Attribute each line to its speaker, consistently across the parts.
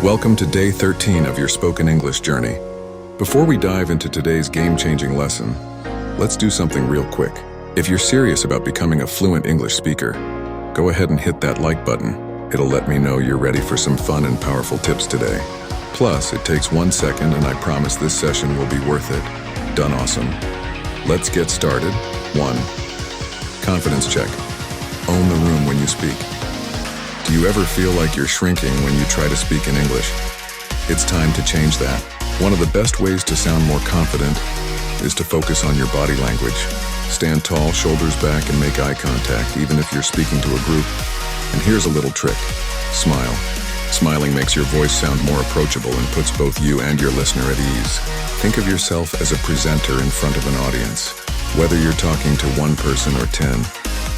Speaker 1: Welcome to day 13 of your spoken English journey. Before we dive into today's game-changing lesson, let's do something real quick. If you're serious about becoming a fluent English speaker, go ahead and hit that like button. It'll let me know you're ready for some fun and powerful tips today. Plus, it takes 1 second and I promise this session will be worth it. Done awesome. Let's get started. 1. Confidence check. Own the room when you speak. Do you ever feel like you're shrinking when you try to speak in English? It's time to change that. One of the best ways to sound more confident is to focus on your body language. Stand tall, shoulders back, and make eye contact, even if you're speaking to a group. And here's a little trick. Smile. Smiling makes your voice sound more approachable and puts both you and your listener at ease. Think of yourself as a presenter in front of an audience. Whether you're talking to one person or 10,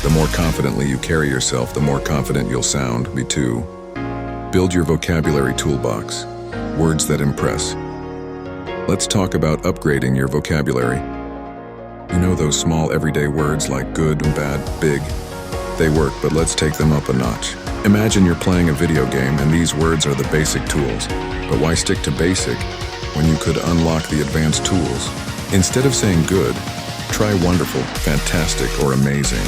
Speaker 1: the more confidently you carry yourself, the more confident you'll sound. Me too. Build your vocabulary toolbox. Words that impress. Let's talk about upgrading your vocabulary. You know those small everyday words like good, bad, big? They work, but let's take them up a notch. Imagine you're playing a video game and these words are the basic tools. But why stick to basic when you could unlock the advanced tools? Instead of saying good, try wonderful, fantastic, or amazing.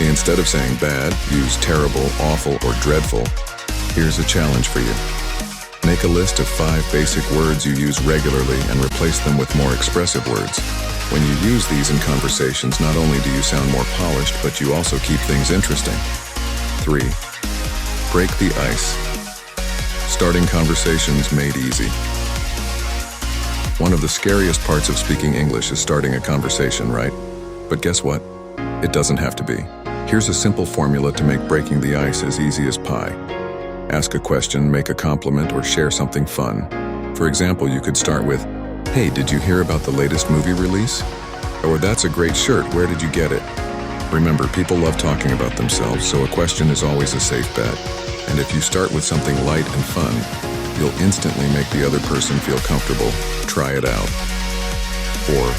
Speaker 1: Instead of saying bad, use terrible, awful, or dreadful. Here's a challenge for you. Make a list of 5 basic words you use regularly and replace them with more expressive words. When you use these in conversations, not only do you sound more polished, but you also keep things interesting. 3. Break the ice. Starting conversations made easy. One of the scariest parts of speaking English is starting a conversation, right? But guess what? It doesn't have to be. Here's a simple formula to make breaking the ice as easy as pie. Ask a question, make a compliment, or share something fun. For example, you could start with, "Hey, did you hear about the latest movie release?" Or, "That's a great shirt, where did you get it?" Remember, people love talking about themselves, so a question is always a safe bet. And if you start with something light and fun, you'll instantly make the other person feel comfortable. Try it out. 4.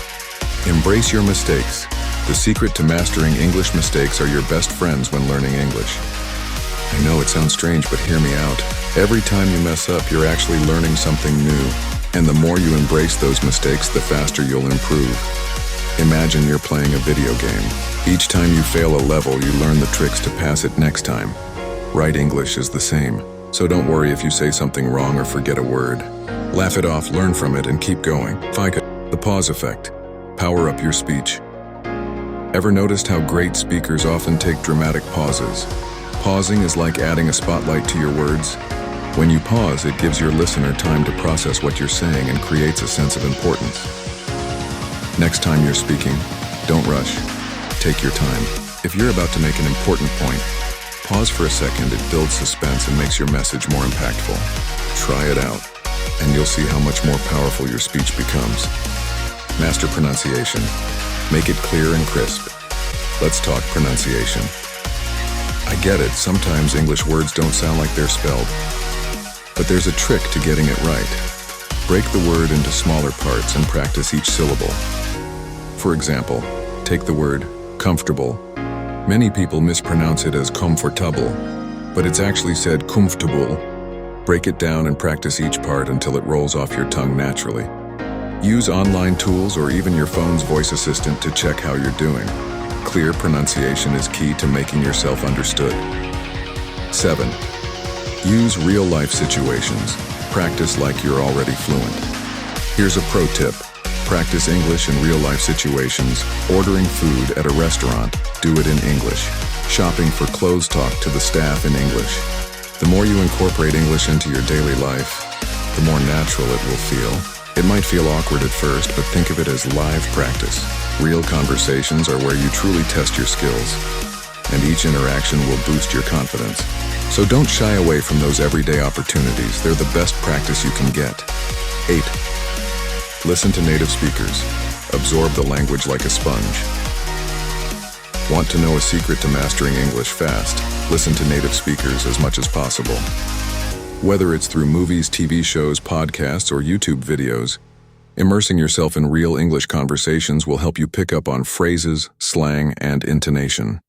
Speaker 1: Embrace your mistakes. The secret to mastering English: mistakes are your best friends when learning English. I know it sounds strange, but hear me out. Every time you mess up, you're actually learning something new. And the more you embrace those mistakes, the faster you'll improve. Imagine you're playing a video game. Each time you fail a level, you learn the tricks to pass it next time. Right English is the same. So don't worry if you say something wrong or forget a word. Laugh it off, learn from it, and keep going. FICA, the pause effect. Power up your speech. Ever noticed how great speakers often take dramatic pauses? Pausing is like adding a spotlight to your words. When you pause, it gives your listener time to process what you're saying and creates a sense of importance. Next time you're speaking, don't rush. Take your time. If you're about to make an important point, pause for a second. It builds suspense and makes your message more impactful. Try it out, and you'll see how much more powerful your speech becomes. Master pronunciation. Make it clear and crisp. Let's talk pronunciation. I get it, sometimes English words don't sound like they're spelled. But there's a trick to getting it right. Break the word into smaller parts and practice each syllable. For example, take the word comfortable. Many people mispronounce it as comfortable, but it's actually said comfortable. Break it down and practice each part until it rolls off your tongue naturally. Use online tools or even your phone's voice assistant to check how you're doing. Clear pronunciation is key to making yourself understood. 7. Use real-life situations. Practice like you're already fluent. Here's a pro tip. Practice English in real-life situations. Ordering food at a restaurant, do it in English. Shopping for clothes, talk to the staff in English. The more you incorporate English into your daily life, the more natural it will feel. It might feel awkward at first, but think of it as live practice. Real conversations are where you truly test your skills, and each interaction will boost your confidence. So don't shy away from those everyday opportunities. They're the best practice you can get. 8. Listen to native speakers. Absorb the language like a sponge. Want to know a secret to mastering English fast? Listen to native speakers as much as possible. Whether it's through movies, TV shows, podcasts, or YouTube videos, immersing yourself in real English conversations will help you pick up on phrases, slang, and intonation.